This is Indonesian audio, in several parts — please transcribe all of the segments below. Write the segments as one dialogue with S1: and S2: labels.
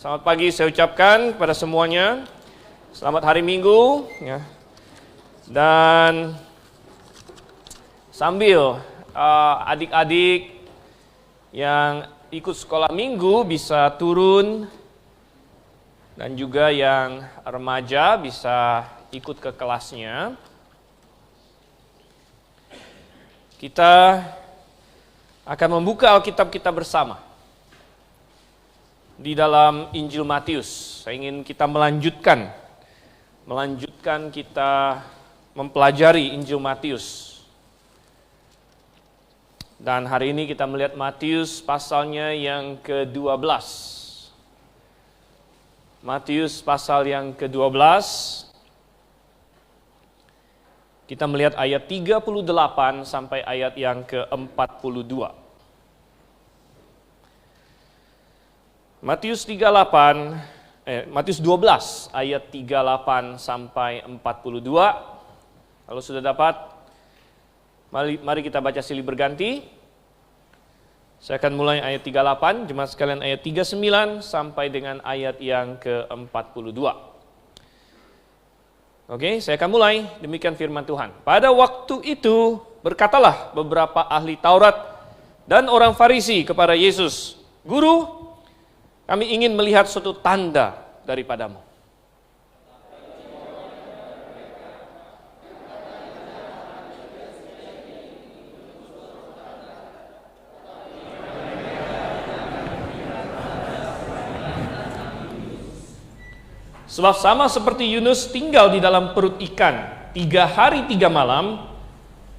S1: Selamat pagi saya ucapkan kepada semuanya. Selamat hari Minggu ya. Dan sambil adik-adik yang ikut sekolah minggu bisa turun dan juga yang remaja bisa ikut ke kelasnya. Kita akan membuka Alkitab kita bersama di dalam Injil Matius. Saya ingin kita melanjutkan kita mempelajari Injil Matius. Dan hari ini kita melihat Matius pasalnya yang ke-12. Matius pasal yang ke-12. Kita melihat ayat 38 sampai ayat yang ke-42. Matius 12 ayat 38 sampai 42. Kalau sudah dapat, mari kita baca silih berganti. Saya akan mulai ayat 38, jemaat sekalian ayat 39 sampai dengan ayat yang ke-42. Oke, saya akan mulai. Demikian firman Tuhan. Pada waktu itu berkatalah beberapa ahli Taurat dan orang Farisi kepada Yesus, "Guru, kami ingin melihat suatu tanda daripadamu." Sebab sama seperti Yunus tinggal di dalam perut ikan 3 hari 3 malam,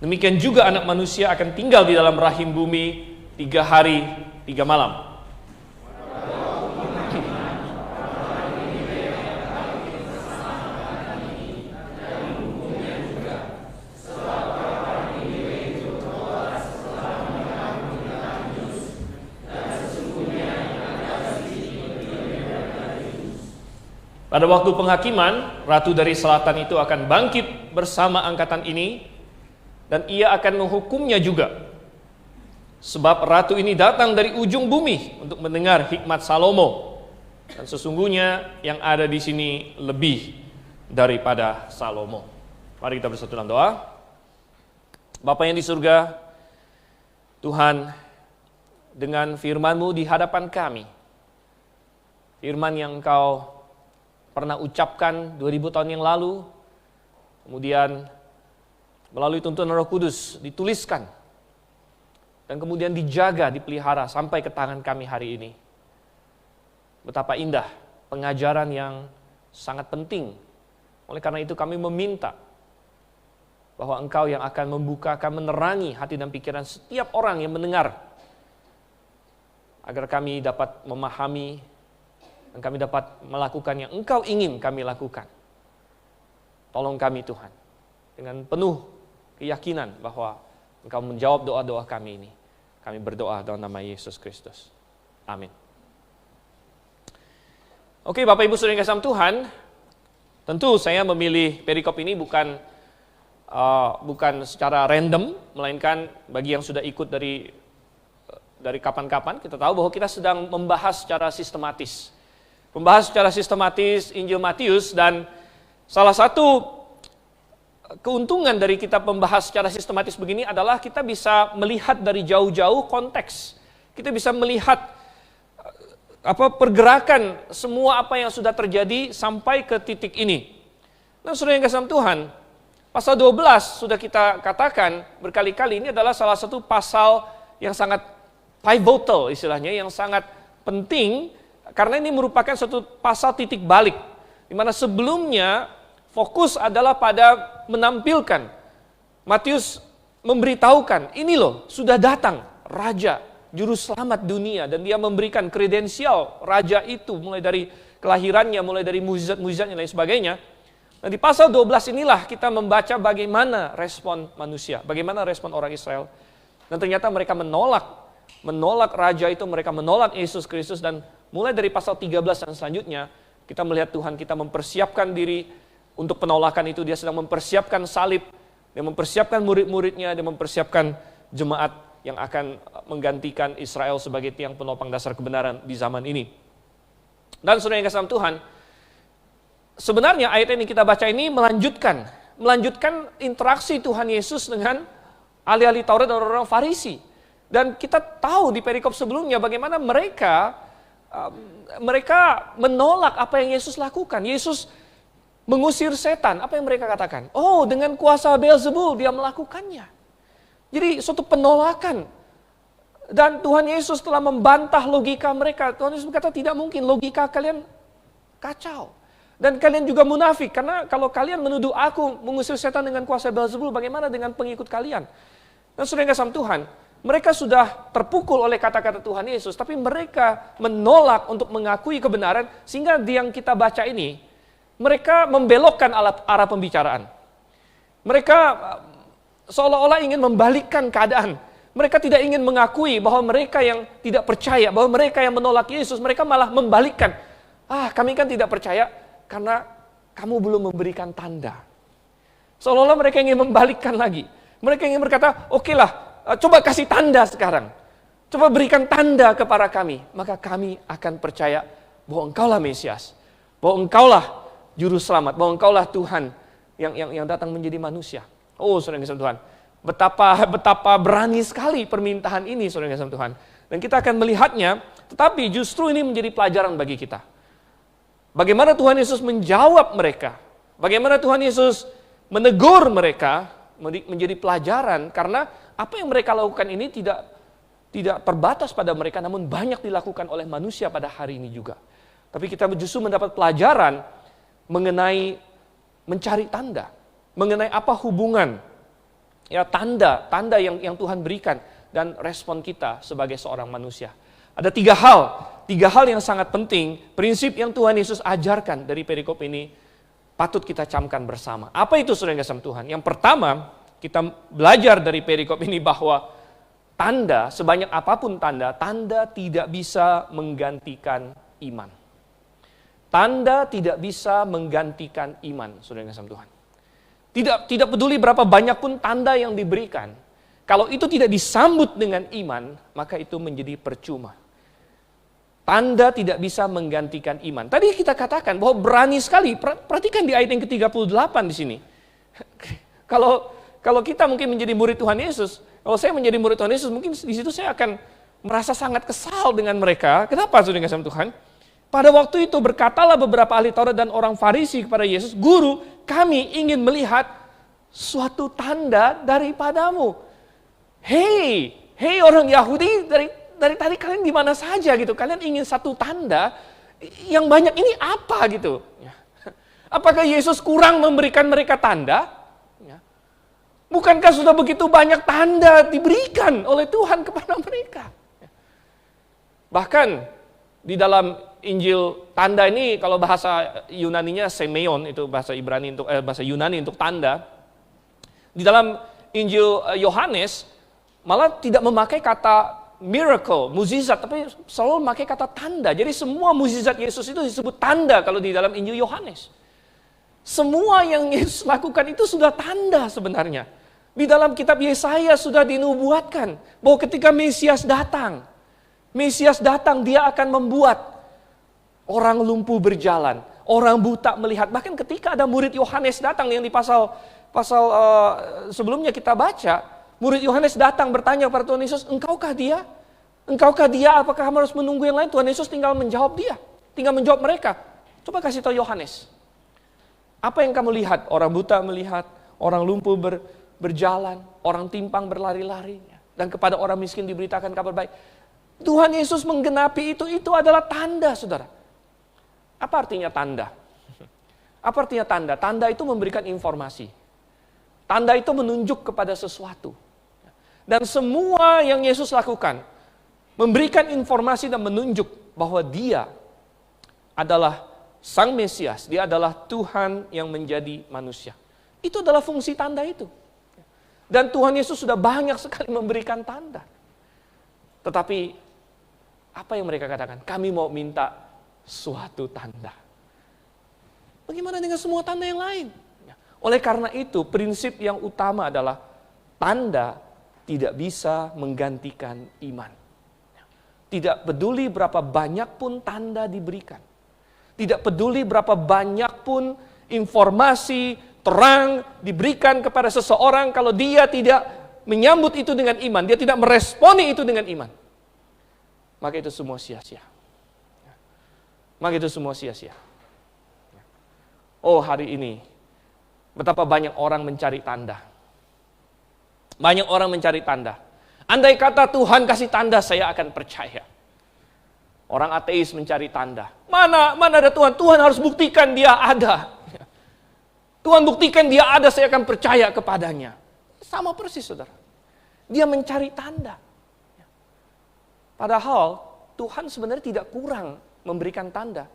S1: demikian juga Anak Manusia akan tinggal di dalam rahim bumi 3 hari 3 malam. Pada waktu penghakiman, ratu dari selatan itu akan bangkit bersama angkatan ini, dan ia akan menghukumnya juga. Sebab ratu ini datang dari ujung bumi untuk mendengar hikmat Salomo, dan sesungguhnya yang ada di sini lebih daripada Salomo. Mari kita bersatu dalam doa. Bapa yang di surga, Tuhan, dengan firman-Mu di hadapan kami, firman yang Engkau pernah ucapkan 2000 tahun yang lalu, kemudian melalui tuntunan Roh Kudus dituliskan, dan kemudian dijaga, dipelihara sampai ke tangan kami hari ini. Betapa indah pengajaran yang sangat penting. Oleh karena itu kami meminta bahwa Engkau yang akan membukakan, menerangi hati dan pikiran setiap orang yang mendengar, agar kami dapat memahami dan kami dapat melakukan yang Engkau ingin kami lakukan. Tolong kami Tuhan, dengan penuh keyakinan bahwa Engkau menjawab doa-doa kami ini. Kami berdoa dalam nama Yesus Kristus. Amin. Oke, Bapak Ibu Saudara yang kasih Tuhan, tentu saya memilih perikop ini bukan secara random, melainkan bagi yang sudah ikut dari kapan-kapan, kita tahu bahwa kita sedang membahas secara sistematis Injil Matius, dan salah satu keuntungan dari kita membahas secara sistematis begini adalah kita bisa melihat dari jauh-jauh konteks. Kita bisa melihat pergerakan semua apa yang sudah terjadi sampai ke titik ini. Nah, saudara yang kasih Tuhan, pasal 12 sudah kita katakan berkali-kali, ini adalah salah satu pasal yang sangat pivotal istilahnya, yang sangat penting. Karena ini merupakan suatu pasal titik balik, di mana sebelumnya fokus adalah pada menampilkan, Matius memberitahukan, ini loh sudah datang Raja, Juru Selamat dunia, dan dia memberikan kredensial Raja itu, mulai dari kelahirannya, mulai dari mukjizat-mukjizat dan lain sebagainya. Dan di pasal 12 inilah kita membaca bagaimana respon manusia, bagaimana respon orang Israel. Dan ternyata mereka menolak Raja itu, mereka menolak Yesus Kristus, dan mulai dari pasal 13 dan selanjutnya, kita melihat Tuhan kita mempersiapkan diri untuk penolakan itu. Dia sedang mempersiapkan salib, dia mempersiapkan murid-muridnya, dia mempersiapkan jemaat yang akan menggantikan Israel sebagai tiang penopang dasar kebenaran di zaman ini. Dan saudara yang kasih dalam Tuhan, sebenarnya ayat ini kita baca ini melanjutkan interaksi Tuhan Yesus dengan ahli-ahli Taurat dan orang-orang Farisi. Dan kita tahu di perikop sebelumnya bagaimana mereka menolak apa yang Yesus lakukan. Yesus mengusir setan. Apa yang mereka katakan? Oh, dengan kuasa Beelzebul dia melakukannya. Jadi suatu penolakan. Dan Tuhan Yesus telah membantah logika mereka. Tuhan Yesus berkata, tidak mungkin, logika kalian kacau. Dan kalian juga munafik, karena kalau kalian menuduh aku mengusir setan dengan kuasa Beelzebul, bagaimana dengan pengikut kalian? Dan saudara yang kasih Tuhan, mereka sudah terpukul oleh kata-kata Tuhan Yesus, tapi mereka menolak untuk mengakui kebenaran, sehingga yang kita baca ini, mereka membelokkan arah pembicaraan. Mereka seolah-olah ingin membalikkan keadaan. Mereka tidak ingin mengakui bahwa mereka yang tidak percaya, bahwa mereka yang menolak Yesus, mereka malah membalikkan. Kami kan tidak percaya karena kamu belum memberikan tanda. Seolah-olah mereka ingin membalikkan lagi. Mereka ingin berkata, oke lah, coba kasih tanda sekarang. Coba berikan tanda kepada kami. Maka kami akan percaya bahwa engkaulah Mesias. Bahwa engkaulah Juru Selamat. Bahwa engkaulah Tuhan yang datang menjadi manusia. Oh, saudara yang kasih Tuhan. Betapa berani sekali permintaan ini, saudara yang kasih Tuhan. Dan kita akan melihatnya, tetapi justru ini menjadi pelajaran bagi kita. Bagaimana Tuhan Yesus menjawab mereka. Bagaimana Tuhan Yesus menegur mereka, menjadi pelajaran, karena apa yang mereka lakukan ini tidak terbatas pada mereka, namun banyak dilakukan oleh manusia pada hari ini juga. Tapi kita justru mendapat pelajaran mengenai mencari tanda, mengenai apa hubungan tanda yang Tuhan berikan dan respon kita sebagai seorang manusia. Ada tiga hal yang sangat penting, prinsip yang Tuhan Yesus ajarkan dari perikop ini patut kita camkan bersama. Apa itu saudara yang kasih Tuhan? Yang pertama, kita belajar dari perikop ini bahwa tanda, sebanyak apapun tanda tidak bisa menggantikan iman. Tanda tidak bisa menggantikan iman, saudara yang kasih Tuhan. Tidak peduli berapa banyak pun tanda yang diberikan. Kalau itu tidak disambut dengan iman, maka itu menjadi percuma. Tanda tidak bisa menggantikan iman. Tadi kita katakan bahwa berani sekali. Perhatikan di ayat yang ke-38 di sini. Kalau kita mungkin menjadi murid Tuhan Yesus, kalau saya menjadi murid Tuhan Yesus, mungkin di situ saya akan merasa sangat kesal dengan mereka. Kenapa, saudara kasih Tuhan? Pada waktu itu berkatalah beberapa ahli Taurat dan orang Farisi kepada Yesus, Guru, kami ingin melihat suatu tanda daripadamu. Hei orang Yahudi, dari tadi kalian di mana saja gitu? Kalian ingin satu tanda, yang banyak ini apa gitu? Apakah Yesus kurang memberikan mereka tanda? Bukankah sudah begitu banyak tanda diberikan oleh Tuhan kepada mereka? Bahkan di dalam Injil tanda ini, kalau bahasa Yunaninya semeion, itu bahasa Yunani untuk tanda. Di dalam Injil Yohanes malah tidak memakai kata miracle, mukjizat, tapi selalu memakai kata tanda. Jadi semua mukjizat Yesus itu disebut tanda kalau di dalam Injil Yohanes. Semua yang Yesus lakukan itu sudah tanda sebenarnya. Di dalam kitab Yesaya sudah dinubuatkan bahwa ketika Mesias datang, dia akan membuat orang lumpuh berjalan, orang buta melihat. Bahkan ketika ada murid Yohanes datang yang di pasal sebelumnya kita baca, murid Yohanes datang bertanya kepada Tuhan Yesus, Engkaukah dia? Engkaukah dia? Apakah kamu harus menunggu yang lain? Tuhan Yesus tinggal menjawab mereka. Coba kasih tahu Yohanes. Apa yang kamu lihat? Orang buta melihat, orang lumpuh berjalan, orang timpang berlari-lari, dan kepada orang miskin diberitakan kabar baik. Tuhan Yesus menggenapi itu adalah tanda, saudara. Apa artinya tanda? Apa artinya tanda? Tanda itu memberikan informasi. Tanda itu menunjuk kepada sesuatu. Dan semua yang Yesus lakukan, memberikan informasi dan menunjuk bahwa dia adalah Sang Mesias, dia adalah Tuhan yang menjadi manusia. Itu adalah fungsi tanda itu. Dan Tuhan Yesus sudah banyak sekali memberikan tanda. Tetapi, apa yang mereka katakan? Kami mau minta suatu tanda. Bagaimana dengan semua tanda yang lain? Oleh karena itu, prinsip yang utama adalah tanda tidak bisa menggantikan iman. Tidak peduli berapa banyak pun tanda diberikan. Tidak peduli berapa banyak pun informasi, terang diberikan kepada seseorang, kalau dia tidak menyambut itu dengan iman, dia tidak meresponi itu dengan iman, maka itu semua sia-sia. Maka itu semua sia-sia. Oh, hari ini betapa banyak orang mencari tanda. Banyak orang mencari tanda. Andai kata Tuhan kasih tanda, saya akan percaya. Orang ateis mencari tanda. Mana ada Tuhan? Tuhan harus buktikan dia ada. Tuhan buktikan dia ada, saya akan percaya kepadanya. Sama persis, saudara. Dia mencari tanda. Padahal Tuhan sebenarnya tidak kurang memberikan tanda.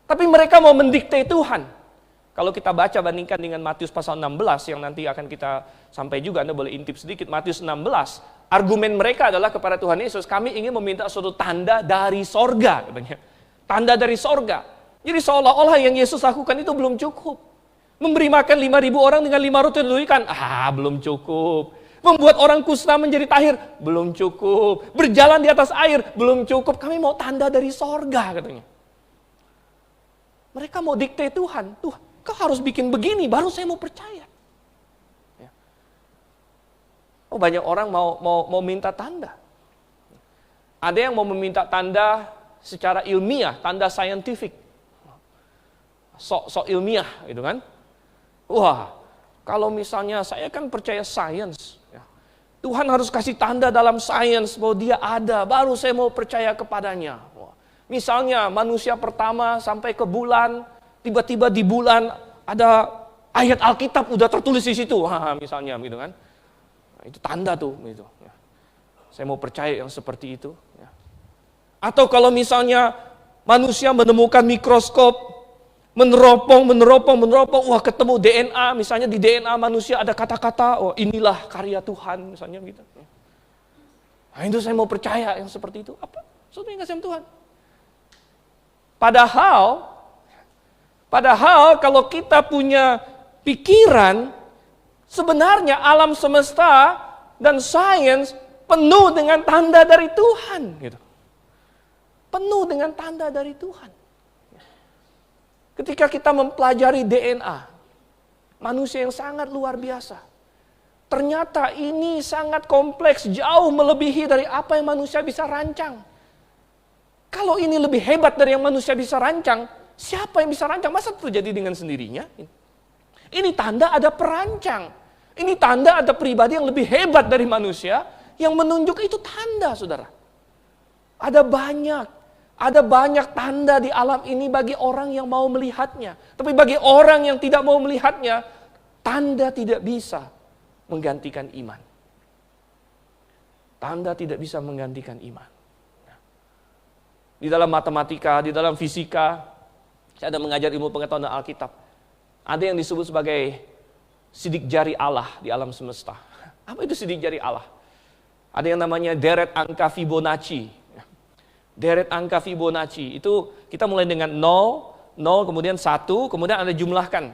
S1: Tapi mereka mau mendikte Tuhan. Kalau kita baca bandingkan dengan Matius pasal 16 yang nanti akan kita sampai juga, Anda boleh intip sedikit. Matius 16, argumen mereka adalah kepada Tuhan Yesus, kami ingin meminta suatu tanda dari sorga, katanya. Tanda dari sorga. Jadi seolah-olah yang Yesus lakukan itu belum cukup. Memberi makan 5.000 orang dengan 5 roti dan 2 ikan, belum cukup. Membuat orang kusta menjadi tahir, belum cukup. Berjalan di atas air, belum cukup. Kami mau tanda dari sorga, katanya. Mereka mau dikte Tuhan. Tuhan, kau harus bikin begini, baru saya mau percaya. Oh, banyak orang mau minta tanda. Ada yang mau meminta tanda secara ilmiah, tanda saintifik. Sok ilmiah, gitu kan. Wah, kalau misalnya saya kan percaya sains. Tuhan harus kasih tanda dalam sains bahwa dia ada, baru saya mau percaya kepadanya. Misalnya manusia pertama sampai ke bulan, tiba-tiba di bulan ada ayat Alkitab udah tertulis di situ, misalnya gitu kan. Nah, itu tanda tuh, gitu. Saya mau percaya yang seperti itu. Atau kalau misalnya manusia menemukan mikroskop, meneropong, wah ketemu DNA, misalnya di DNA manusia ada kata-kata, oh inilah karya Tuhan, misalnya gitu. Nah itu saya mau percaya yang seperti itu. Apa? Sesuatu yang kasih Tuhan. Padahal kalau kita punya pikiran, sebenarnya alam semesta dan sains penuh dengan tanda dari Tuhan. Gitu. Penuh dengan tanda dari Tuhan. Ketika kita mempelajari DNA, manusia yang sangat luar biasa. Ternyata ini sangat kompleks, jauh melebihi dari apa yang manusia bisa rancang. Kalau ini lebih hebat dari yang manusia bisa rancang, siapa yang bisa rancang? Masa terjadi dengan sendirinya? Ini tanda ada perancang. Ini tanda ada pribadi yang lebih hebat dari manusia, yang menunjuk itu tanda, saudara. Ada banyak tanda di alam ini bagi orang yang mau melihatnya. Tapi bagi orang yang tidak mau melihatnya, tanda tidak bisa menggantikan iman. Tanda tidak bisa menggantikan iman. Di dalam matematika, di dalam fisika, saya ada mengajar ilmu pengetahuan dan Alkitab. Ada yang disebut sebagai sidik jari Allah di alam semesta. Apa itu sidik jari Allah? Ada yang namanya deret angka Fibonacci. Deret angka Fibonacci, itu kita mulai dengan 0, kemudian 1, kemudian Anda jumlahkan.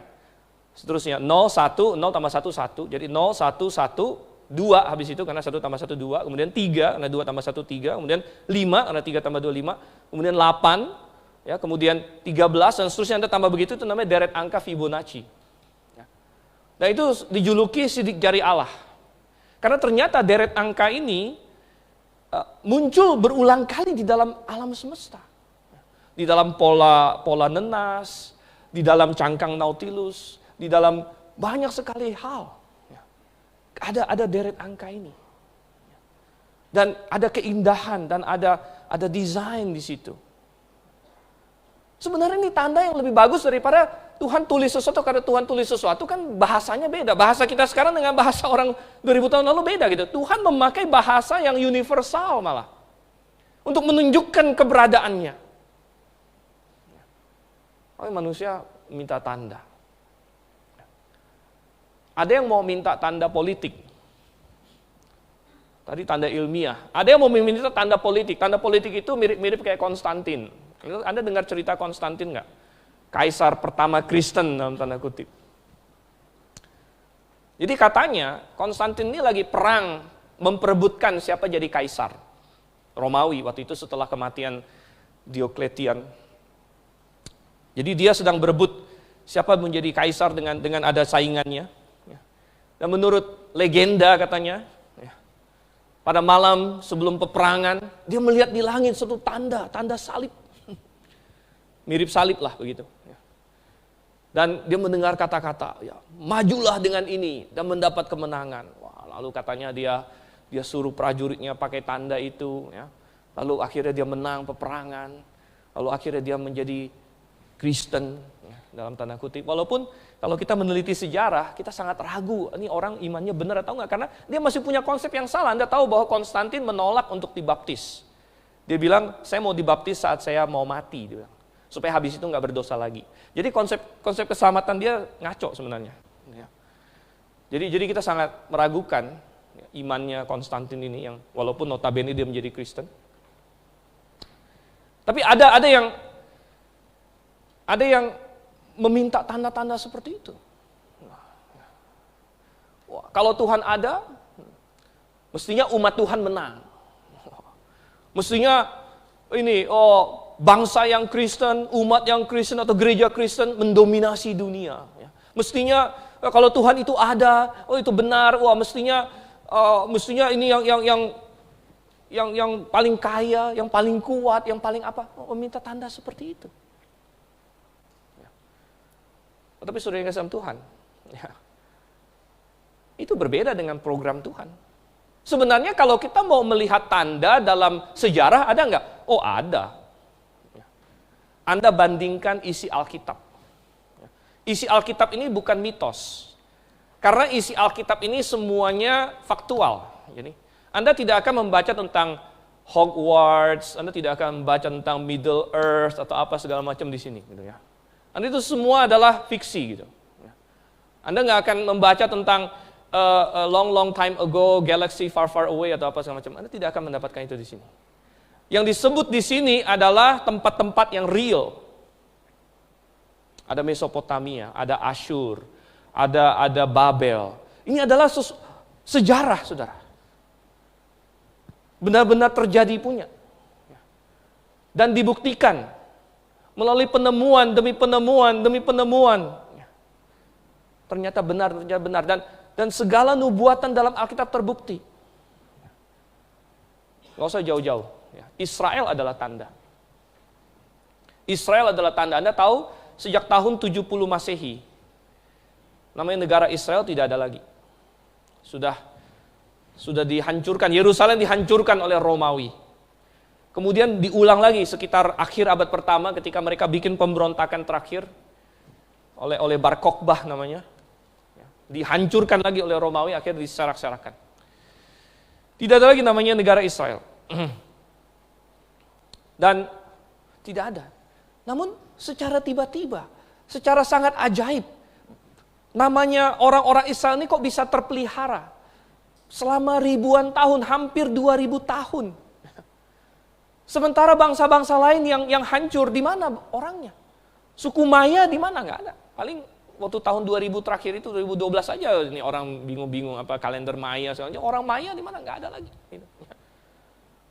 S1: Seterusnya 0, 1, 0 tambah 1, 1. Jadi 0, 1, 1, 2 habis itu karena 1 tambah 1, 2. Kemudian 3, karena 2 tambah 1, 3. Kemudian 5, karena 3 tambah 2, 5. Kemudian 8, ya, kemudian 13, dan seterusnya Anda tambah begitu, itu namanya deret angka Fibonacci. Nah itu dijuluki sidik jari Allah. Karena ternyata deret angka ini muncul berulang kali di dalam alam semesta. Di dalam pola nenas, di dalam cangkang Nautilus, di dalam banyak sekali hal. Ada deret angka ini. Dan ada keindahan dan ada desain di situ. Sebenarnya ini tanda yang lebih bagus daripada Tuhan tulis sesuatu. Karena Tuhan tulis sesuatu kan bahasanya beda. Bahasa kita sekarang dengan bahasa orang 2000 tahun lalu beda gitu. Tuhan memakai bahasa yang universal malah. Untuk menunjukkan keberadaannya. Oh, manusia minta tanda. Ada yang mau minta tanda politik. Tadi tanda ilmiah. Ada yang mau minta tanda politik. Tanda politik itu mirip-mirip kayak Konstantin. Anda dengar cerita Konstantin nggak? Kaisar pertama Kristen dalam tanda kutip. Jadi katanya Konstantin ini lagi perang memperebutkan siapa jadi kaisar Romawi waktu itu setelah kematian Diokletian. Jadi dia sedang berebut siapa menjadi kaisar dengan ada saingannya. Dan menurut legenda katanya, pada malam sebelum peperangan, dia melihat di langit satu tanda salib. Mirip salib lah begitu. Dan dia mendengar kata-kata, majulah dengan ini dan mendapat kemenangan. Wah, lalu katanya dia suruh prajuritnya pakai tanda itu. Lalu akhirnya dia menang peperangan. Lalu akhirnya dia menjadi Kristen, dalam tanda kutip. Walaupun kalau kita meneliti sejarah, kita sangat ragu, ini orang imannya benar atau enggak. Karena dia masih punya konsep yang salah. Anda tahu bahwa Konstantin menolak untuk dibaptis. Dia bilang, saya mau dibaptis saat saya mau mati. Dia bilang, supaya habis itu enggak berdosa lagi. Jadi konsep keselamatan dia ngaco sebenarnya. Jadi kita sangat meragukan imannya Konstantin ini, yang walaupun notabene dia menjadi Kristen. Tapi ada yang meminta tanda-tanda seperti itu. Wah, kalau Tuhan ada, mestinya umat Tuhan menang. Mestinya bangsa yang Kristen, umat yang Kristen atau gereja Kristen mendominasi dunia. Mestinya kalau Tuhan itu ada, itu benar. Wah, mestinya ini yang paling kaya, yang paling kuat, yang paling apa? Meminta tanda seperti itu. Tapi saudara yang kasih Tuhan, itu berbeda dengan program Tuhan. Sebenarnya kalau kita mau melihat tanda dalam sejarah, ada nggak? Oh, ada. Anda bandingkan isi Alkitab. Isi Alkitab ini bukan mitos. Karena isi Alkitab ini semuanya faktual. Jadi, Anda tidak akan membaca tentang Hogwarts, Anda tidak akan membaca tentang Middle Earth atau apa segala macam di sini, gitu ya. Anda itu semua adalah fiksi, gitu. Anda nggak akan membaca tentang long time ago, galaxy far away atau apa segala macam. Anda tidak akan mendapatkan itu di sini. Yang disebut di sini adalah tempat-tempat yang real. Ada Mesopotamia, ada Asyur, ada Babel. Ini adalah sejarah, saudara. Benar-benar terjadi punya. Dan dibuktikan melalui penemuan demi penemuan. Ternyata benar. Dan segala nubuatan dalam Alkitab terbukti. Nggak usah jauh-jauh. Israel adalah tanda. Israel adalah tanda. Anda tahu, sejak tahun 70 Masehi, namanya negara Israel tidak ada lagi. Sudah dihancurkan, Yerusalem dihancurkan oleh Romawi. Kemudian diulang lagi sekitar akhir abad pertama ketika mereka bikin pemberontakan terakhir oleh Bar Kokhbah namanya. Dihancurkan lagi oleh Romawi, akhirnya diserak-serakan. Tidak ada lagi namanya negara Israel. Dan tidak ada. Namun secara tiba-tiba, secara sangat ajaib, namanya orang-orang Israel ini kok bisa terpelihara selama ribuan tahun, hampir 2000 tahun. Sementara bangsa-bangsa lain yang hancur, di mana orangnya? Suku Maya di mana? Nggak ada. Paling waktu tahun 2000 terakhir itu, 2012 aja ini orang bingung-bingung apa kalender Maya. Orang Maya di mana? Nggak ada lagi.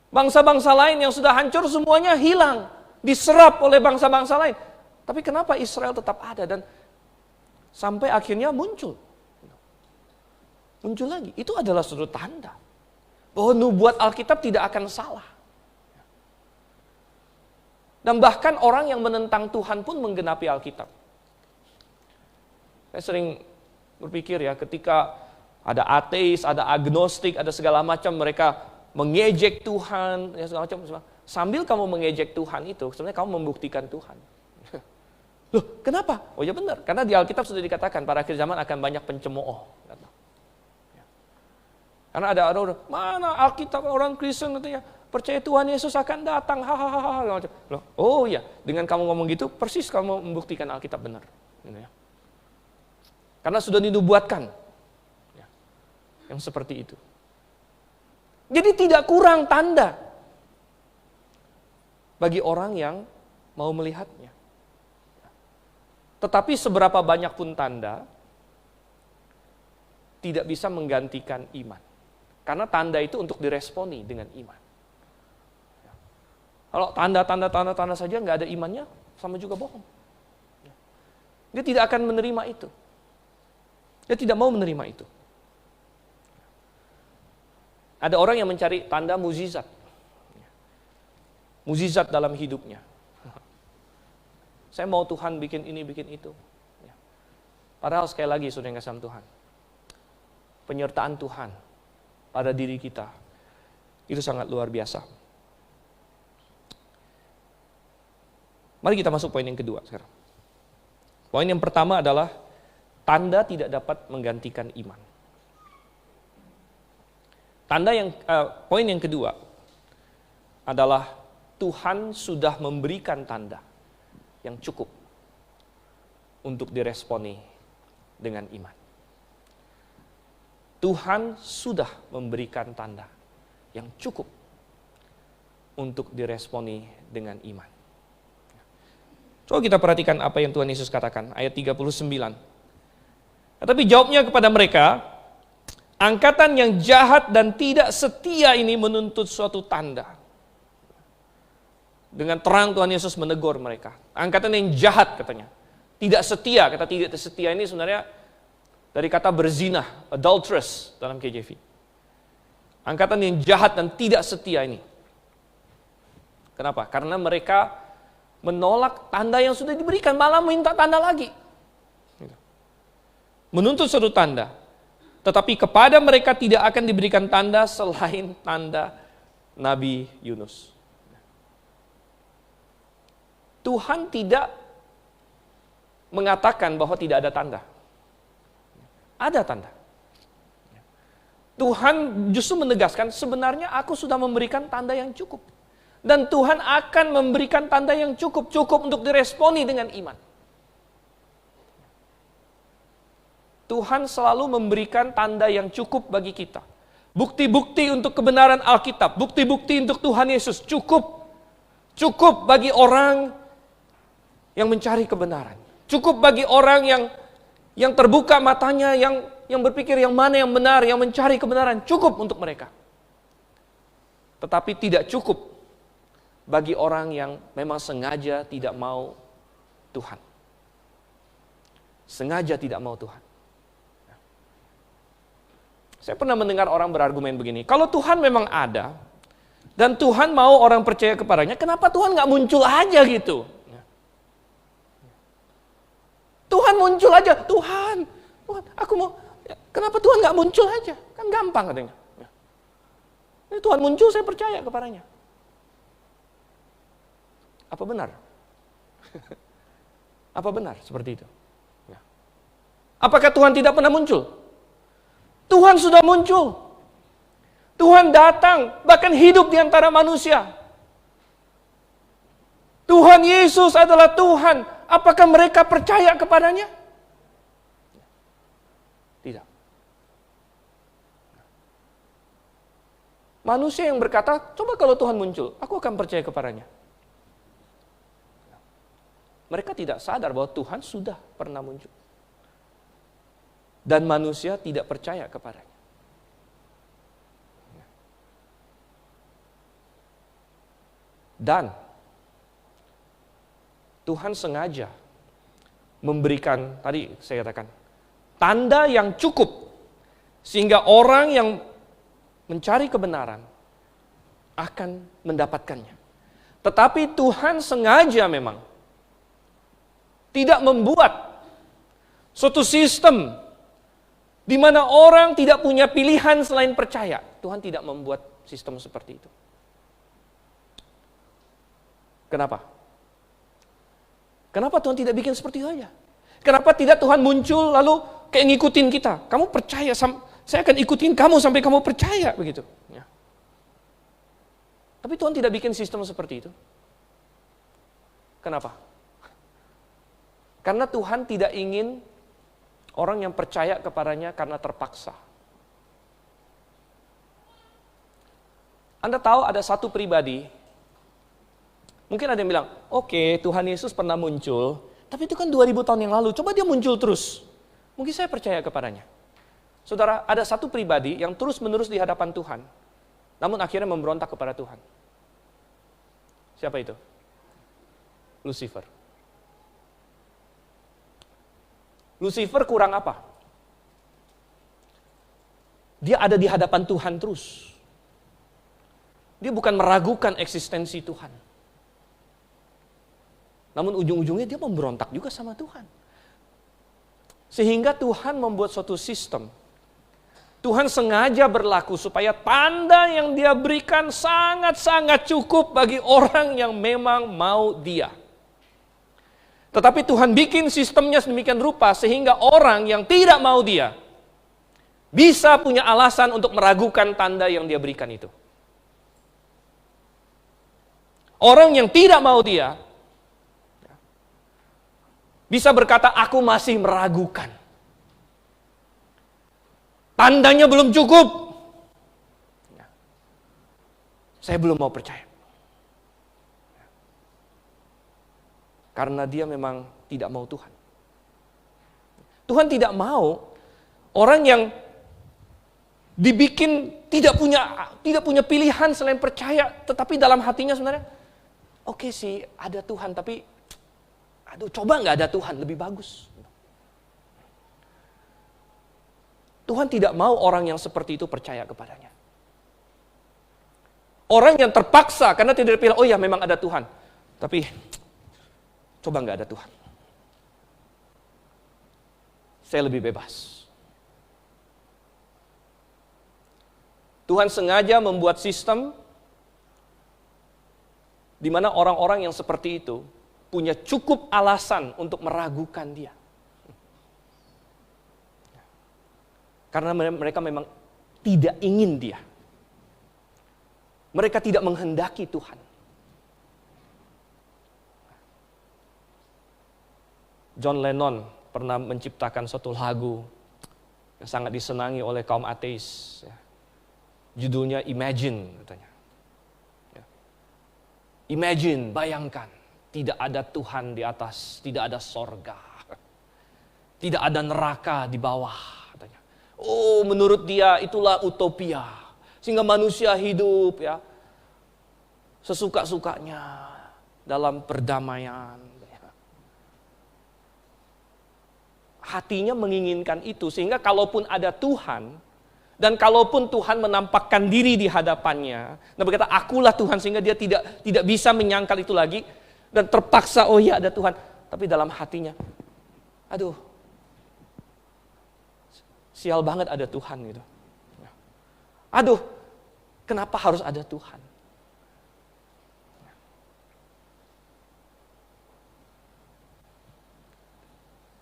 S1: Bangsa-bangsa lain yang sudah hancur semuanya hilang, diserap oleh bangsa-bangsa lain. Tapi kenapa Israel tetap ada dan sampai akhirnya muncul lagi? Itu adalah suatu tanda bahwa nubuat Alkitab tidak akan salah. Dan bahkan orang yang menentang Tuhan pun menggenapi Alkitab. Saya sering berpikir ya, ketika ada ateis, ada agnostik, ada segala macam, mereka mengejek Tuhan, ya segala macam. Sambil kamu mengejek Tuhan itu, sebenarnya kamu membuktikan Tuhan. Loh, kenapa? Oh ya benar, karena di Alkitab sudah dikatakan pada akhir zaman akan banyak pencemooh. Karena ada orang, mana Alkitab orang Kristen katanya, percaya Tuhan Yesus akan datang, hahaha. Oh iya, dengan kamu ngomong gitu, persis kamu membuktikan Alkitab benar. Karena sudah dinubuatkan. Yang seperti itu. Jadi tidak kurang tanda bagi orang yang mau melihatnya. Tetapi seberapa banyak pun tanda, tidak bisa menggantikan iman. Karena tanda itu untuk diresponi dengan iman. Kalau tanda saja nggak ada imannya, sama juga bohong. Dia tidak akan menerima itu. Dia tidak mau menerima itu. Ada orang yang mencari tanda mukjizat. Mukjizat dalam hidupnya. Saya mau Tuhan bikin ini, bikin itu. Padahal sekali lagi, saudara yang kasih Tuhan, penyertaan Tuhan pada diri kita, itu sangat luar biasa. Mari kita masuk poin yang kedua sekarang. Poin yang pertama adalah, tanda tidak dapat menggantikan iman. Poin yang kedua adalah, Tuhan sudah memberikan tanda yang cukup untuk diresponi dengan iman. Tuhan sudah memberikan tanda yang cukup untuk diresponi dengan iman. Coba kita perhatikan apa yang Tuhan Yesus katakan, ayat 39. Tetapi jawabnya kepada mereka, angkatan yang jahat dan tidak setia ini menuntut suatu tanda. Dengan terang Tuhan Yesus menegur mereka. Angkatan yang jahat katanya. Tidak setia, kata tidak setia ini sebenarnya dari kata berzina, adulterous dalam KJV. Angkatan yang jahat dan tidak setia ini. Kenapa? Karena mereka menolak tanda yang sudah diberikan, malah minta tanda lagi. Menuntut suatu tanda. Tetapi kepada mereka tidak akan diberikan tanda selain tanda Nabi Yunus. Tuhan tidak mengatakan bahwa tidak ada tanda. Ada tanda. Tuhan justru menegaskan, sebenarnya aku sudah memberikan tanda yang cukup. Dan Tuhan akan memberikan tanda yang cukup untuk diresponi dengan iman. Tuhan selalu memberikan tanda yang cukup bagi kita. Bukti-bukti untuk kebenaran Alkitab, bukti-bukti untuk Tuhan Yesus cukup. Cukup bagi orang yang mencari kebenaran. Cukup bagi orang yang terbuka matanya, yang berpikir yang mana yang benar, yang mencari kebenaran. Cukup untuk mereka. Tetapi tidak cukup bagi orang yang memang sengaja tidak mau Tuhan. Sengaja tidak mau Tuhan. Saya pernah mendengar orang berargumen begini, kalau Tuhan memang ada, dan Tuhan mau orang percaya kepadanya, kenapa Tuhan nggak muncul aja gitu? Tuhan muncul aja, Tuhan, aku mau, kenapa Tuhan nggak muncul aja? Kan gampang katanya. Ini Tuhan muncul, saya percaya kepadanya. Apa benar? Apa benar seperti itu? Apakah Tuhan tidak pernah muncul? Tuhan sudah muncul. Tuhan datang, bahkan hidup di antara manusia. Tuhan Yesus adalah Tuhan. Apakah mereka percaya kepadanya? Tidak. Manusia yang berkata, coba kalau Tuhan muncul, aku akan percaya kepadanya. Mereka tidak sadar bahwa Tuhan sudah pernah muncul. Dan manusia tidak percaya kepadanya. Dan Tuhan sengaja memberikan, tadi saya katakan, tanda yang cukup sehingga orang yang mencari kebenaran akan mendapatkannya. Tetapi Tuhan sengaja memang tidak membuat suatu sistem di mana orang tidak punya pilihan selain percaya. Tuhan tidak membuat sistem seperti itu. Kenapa? Kenapa Tuhan tidak bikin seperti itu aja? Kenapa tidak Tuhan muncul lalu kayak ngikutin kita? Kamu percaya, saya akan ikutin kamu sampai kamu percaya, begitu. Ya. Tapi Tuhan tidak bikin sistem seperti itu. Kenapa? Karena Tuhan tidak ingin orang yang percaya kepadanya karena terpaksa. Anda tahu ada satu pribadi, mungkin ada yang bilang, oke, Tuhan Yesus pernah muncul, tapi itu kan 2000 tahun yang lalu, coba dia muncul terus. Mungkin saya percaya kepadanya. Saudara, ada satu pribadi yang terus-menerus di hadapan Tuhan, namun akhirnya memberontak kepada Tuhan. Siapa itu? Lucifer. Lucifer kurang apa? Dia ada di hadapan Tuhan terus. Dia bukan meragukan eksistensi Tuhan. Namun ujung-ujungnya dia memberontak juga sama Tuhan. Sehingga Tuhan membuat suatu sistem. Tuhan sengaja berlaku supaya tanda yang dia berikan sangat-sangat cukup bagi orang yang memang mau dia. Tetapi Tuhan bikin sistemnya sedemikian rupa sehingga orang yang tidak mau dia bisa punya alasan untuk meragukan tanda yang dia berikan itu. Orang yang tidak mau dia bisa berkata, aku masih meragukan. Tandanya belum cukup. Saya belum mau percaya. Karena dia memang tidak mau Tuhan. Tuhan tidak mau orang yang dibikin tidak punya pilihan selain percaya, tetapi dalam hatinya sebenarnya, oke sih ada Tuhan, tapi coba nggak ada Tuhan, lebih bagus. Tuhan tidak mau orang yang seperti itu percaya kepadanya. Orang yang terpaksa karena tidak dipilih, oh ya memang ada Tuhan, tapi coba nggak ada Tuhan. Saya lebih bebas. Tuhan sengaja membuat sistem di mana orang-orang yang seperti itu punya cukup alasan untuk meragukan dia. Karena mereka memang tidak ingin dia. Mereka tidak menghendaki Tuhan. John Lennon pernah menciptakan suatu lagu yang sangat disenangi oleh kaum ateis. Judulnya Imagine, katanya. Imagine, bayangkan, tidak ada Tuhan di atas, tidak ada sorga, tidak ada neraka di bawah. Oh, menurut dia itulah utopia. Sehingga manusia hidup ya sesuka-sukanya dalam perdamaian. Hatinya menginginkan itu sehingga kalaupun ada Tuhan dan kalaupun Tuhan menampakkan diri di hadapannya dan berkata akulah Tuhan, sehingga dia tidak bisa menyangkal itu lagi dan terpaksa oh ya ada Tuhan, tapi dalam hatinya aduh, sial banget ada Tuhan gitu. Aduh, kenapa harus ada Tuhan?